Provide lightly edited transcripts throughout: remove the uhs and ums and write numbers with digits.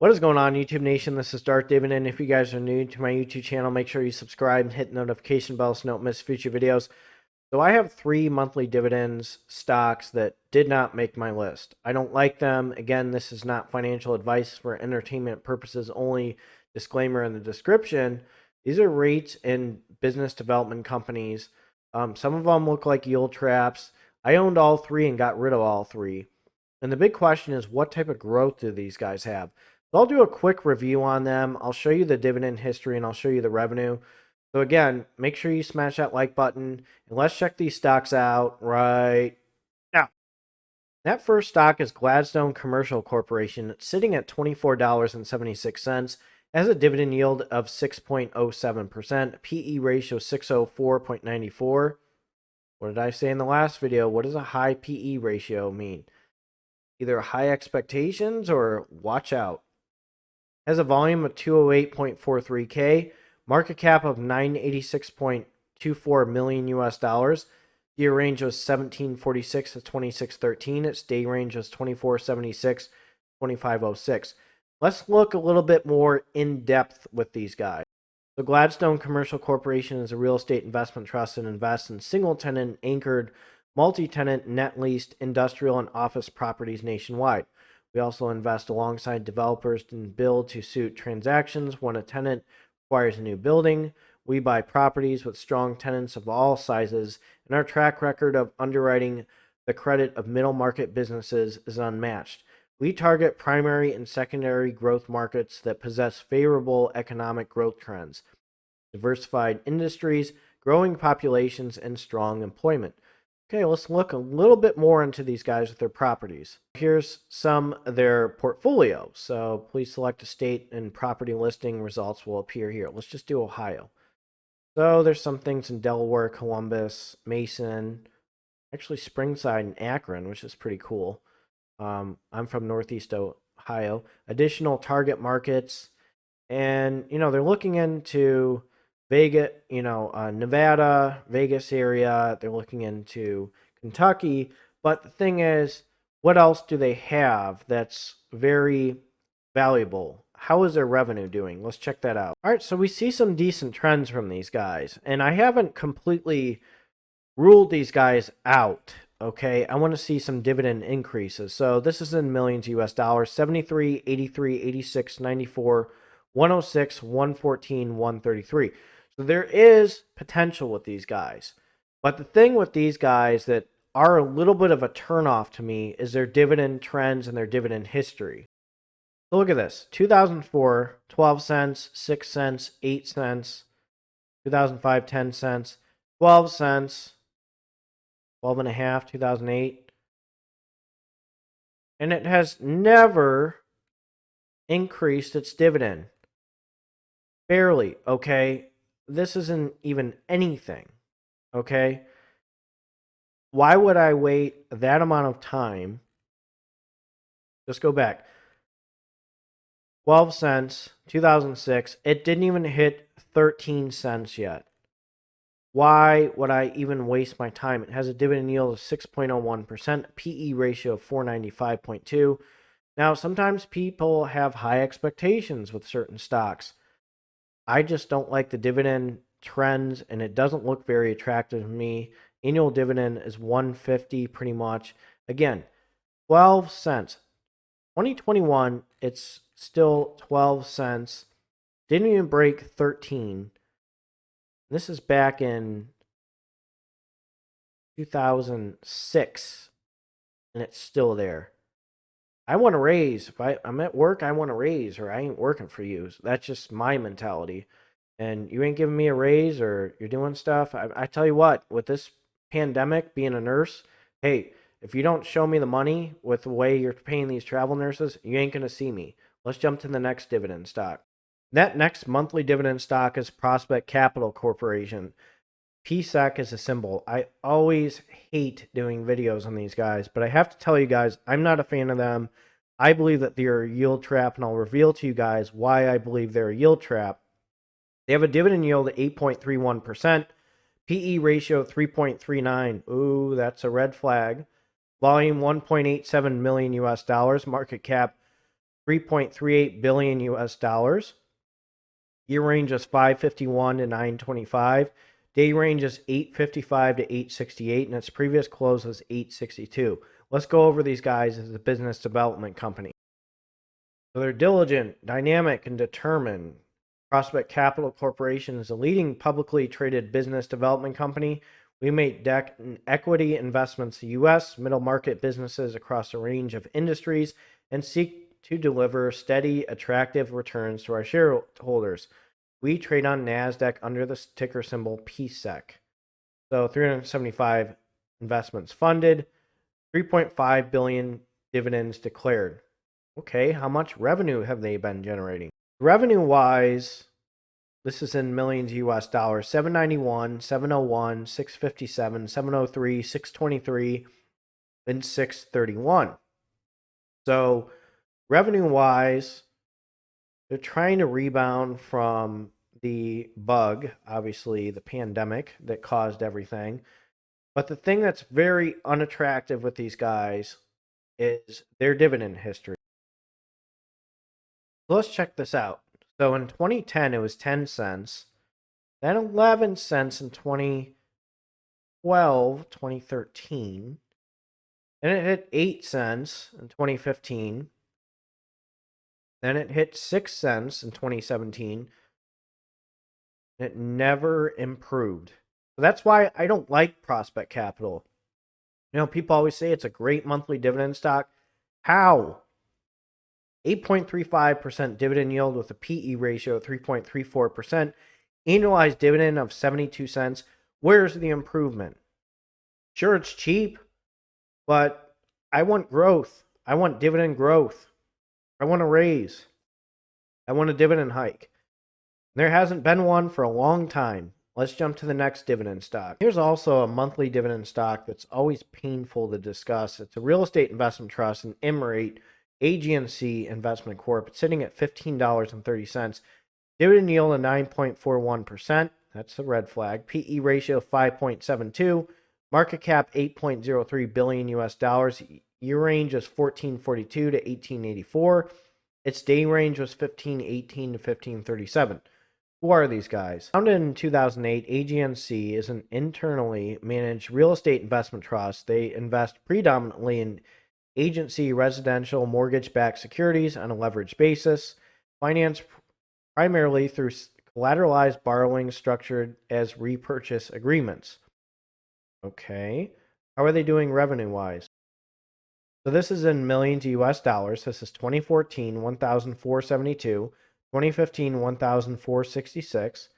What is going on, YouTube Nation? This is Darth Dividend. If you guys are new to my YouTube channel, make sure you subscribe and hit the notification bell so you don't miss future videos. So I have 3 monthly dividends stocks that did not make my list. I don't like them. Again, this is not financial advice for entertainment purposes only. Disclaimer in the description. These are REITs and business development companies. Some of them look like yield traps. I owned all 3 and got rid of all 3. And the big question is, what type of growth do these guys have? So I'll do a quick review on them. I'll show you the dividend history and I'll show you the revenue. So again, make sure you smash that like button and let's check these stocks out right now. That first stock is Gladstone Commercial Corporation. It's sitting at $24.76. Has a dividend yield of 6.07%, PE ratio 604.94. What did I say in the last video? What does a high PE ratio mean? Either high expectations or watch out. Has a volume of 208.43K, market cap of 986.24 million US dollars. Year range was 1746 to 2613. Its day range was 2476 2506. Let's look a little bit more in depth with these guys. So Gladstone Commercial Corporation is a real estate investment trust and invests in single tenant anchored, multi-tenant, net leased industrial and office properties nationwide. We also invest alongside developers in build to suit transactions when a tenant acquires a new building. We buy properties with strong tenants of all sizes, and our track record of underwriting the credit of middle market businesses is unmatched. We target primary and secondary growth markets that possess favorable economic growth trends, diversified industries, growing populations, and strong employment. Okay, let's look a little bit more into these guys with their properties. Here's some of their portfolio. So please select a state and property listing. Results will appear here. Let's just do Ohio. So there's some things in Delaware, Columbus, Mason, actually Springside and Akron, which is pretty cool. I'm from Northeast Ohio. Additional target markets. And, they're looking into Vegas, Nevada, Vegas area. They're looking into Kentucky. But the thing is, what else do they have that's very valuable? How is their revenue doing? Let's check that out. All right, so we see some decent trends from these guys. And I haven't completely ruled these guys out. Okay, I want to see some dividend increases. So this is in millions US dollars: 73, 83, 86, 94, 106, 114, 133. So there is potential with these guys. But the thing with these guys that are a little bit of a turnoff to me is their dividend trends and their dividend history. So look at this. 2004, 12 cents, 6 cents, 8 cents. 2005, 10 cents, 12 cents, 12 and a half, 2008. And it has never increased its dividend. Barely, okay? This isn't even anything, okay? Why would I wait that amount of time? Just go back. 12 cents, 2006. It didn't even hit 13 cents yet. Why would I even waste my time? It has a dividend yield of 6.01%, PE ratio of 495.2. Now, sometimes people have high expectations with certain stocks. I just don't like the dividend trends, and it doesn't look very attractive to me. Annual dividend is 150 pretty much. Again, 12 cents. 2021, it's still 12 cents. Didn't even break 13. This is back in 2006, and it's still there. I want to raise. If I'm at work, I want to raise, or I ain't working for you. So that's just my mentality. And you ain't giving me a raise, or you're doing stuff. I tell you what, with this pandemic, being a nurse, hey, if you don't show me the money with the way you're paying these travel nurses, you ain't going to see me. Let's jump to the next dividend stock. That next monthly dividend stock is Prospect Capital Corporation. PSEC is a symbol. I always hate doing videos on these guys, but I have to tell you guys, I'm not a fan of them. I believe that they're a yield trap, and I'll reveal to you guys why I believe they're a yield trap. They have a dividend yield of 8.31%, PE ratio of 3.39. Ooh, that's a red flag. Volume 1.87 million US dollars, market cap 3.38 billion US dollars. Year range is 551 to 925. Day range is 855 to 868, and its previous close was 862. Let's go over these guys as a business development company. So they're diligent, dynamic, and determined. Prospect Capital Corporation is a leading publicly traded business development company. We make debt and equity investments to U.S. middle market businesses across a range of industries and seek to deliver steady, attractive returns to our shareholders. We trade on NASDAQ under the ticker symbol PSEC. So 375 investments funded, 3.5 billion dividends declared. Okay, how much revenue have they been generating? Revenue-wise, this is in millions US dollars, 791, 701, 657, 703, 623, and 631. So revenue-wise, they're trying to rebound from the bug, obviously the pandemic that caused everything. But the thing that's very unattractive with these guys is their dividend history. So let's check this out. So in 2010, it was 10 cents, then 11 cents in 2012, 2013, then it hit 8 cents in 2015, then it hit 6 cents in 2017, and it never improved. So that's why I don't like Prospect Capital. You know, people always say it's a great monthly dividend stock. How? 8.35% dividend yield with a PE ratio of 3.34%, annualized dividend of 72 cents. Where's the improvement? Sure, it's cheap, but I want growth. I want dividend growth. I want a raise. I want a dividend hike. There hasn't been one for a long time. Let's jump to the next dividend stock. Here's also a monthly dividend stock that's always painful to discuss. It's a real estate investment trust, an reit, AGNC Investment Corp. It's sitting at $15.30. Dividend yield of 9.41%. That's the red flag. PE ratio 5.72. Market cap 8.03 billion US dollars. Year range is 1442 to 1884. Its day range was 1518 to 1537. Who are these guys? Founded in 2008, AGNC is an internally managed real estate investment trust. They invest predominantly in agency residential mortgage-backed securities on a leveraged basis, financed primarily through collateralized borrowing structured as repurchase agreements. Okay. How are they doing revenue-wise? So this is in millions US dollars. This is 2014, 1,472. 2015, 1,466.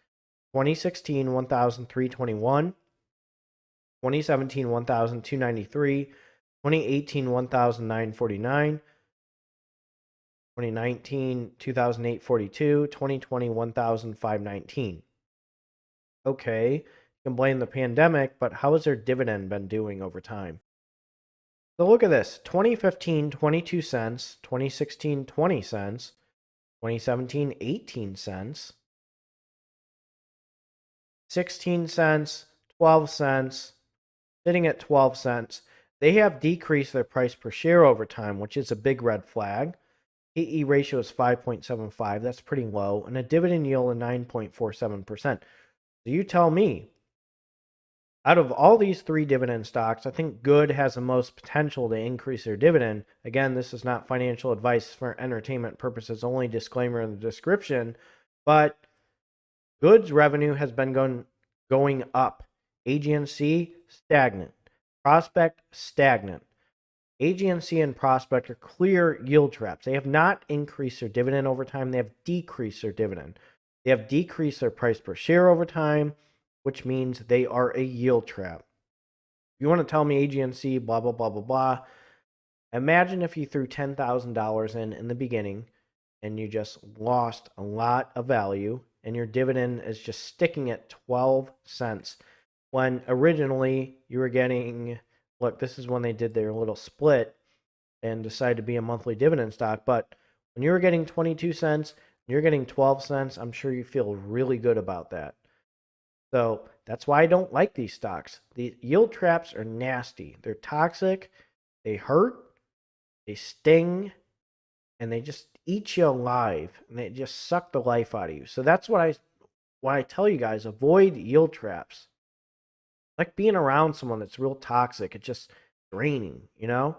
2016, 1,321. 2017, 1,293. 2018, 1,949. 2019, 2,842. 2020, 1,519. Okay, you can blame the pandemic, but how has their dividend been doing over time? So look at this. 2015, 22 cents. 2016, 20 cents. 2017, 18 cents. 16 cents, 12 cents, sitting at 12 cents. They have decreased their price per share over time, which is a big red flag. PE ratio is 5.75. That's pretty low. And a dividend yield of 9.47%. So you tell me, out of all these three dividend stocks, I think Good has the most potential to increase their dividend. Again, this is not financial advice for entertainment purposes, only disclaimer in the description. But Good's revenue has been going up. AGNC, stagnant. Prospect, stagnant. AGNC and Prospect are clear yield traps. They have not increased their dividend over time. They have decreased their dividend. They have decreased their price per share over time, which means they are a yield trap. If you want to tell me AGNC, blah, blah, blah, blah, blah, imagine if you threw $10,000 in the beginning and you just lost a lot of value and your dividend is just sticking at 12 cents when originally you were getting, look, this is when they did their little split and decided to be a monthly dividend stock. But when you were getting 22 cents, you're getting 12 cents, I'm sure you feel really good about that. So that's why I don't like these stocks. The yield traps are nasty. They're toxic. They hurt. They sting. And they just eat you alive and they just suck the life out of you. So that's why I tell you guys, avoid yield traps. Like being around someone that's real toxic. It's just draining, you know?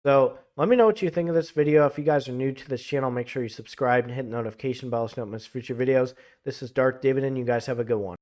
So let me know what you think of this video. If you guys are new to this channel, make sure you subscribe and hit the notification bell so you don't miss future videos. This is Darth Dividend. You guys have a good one.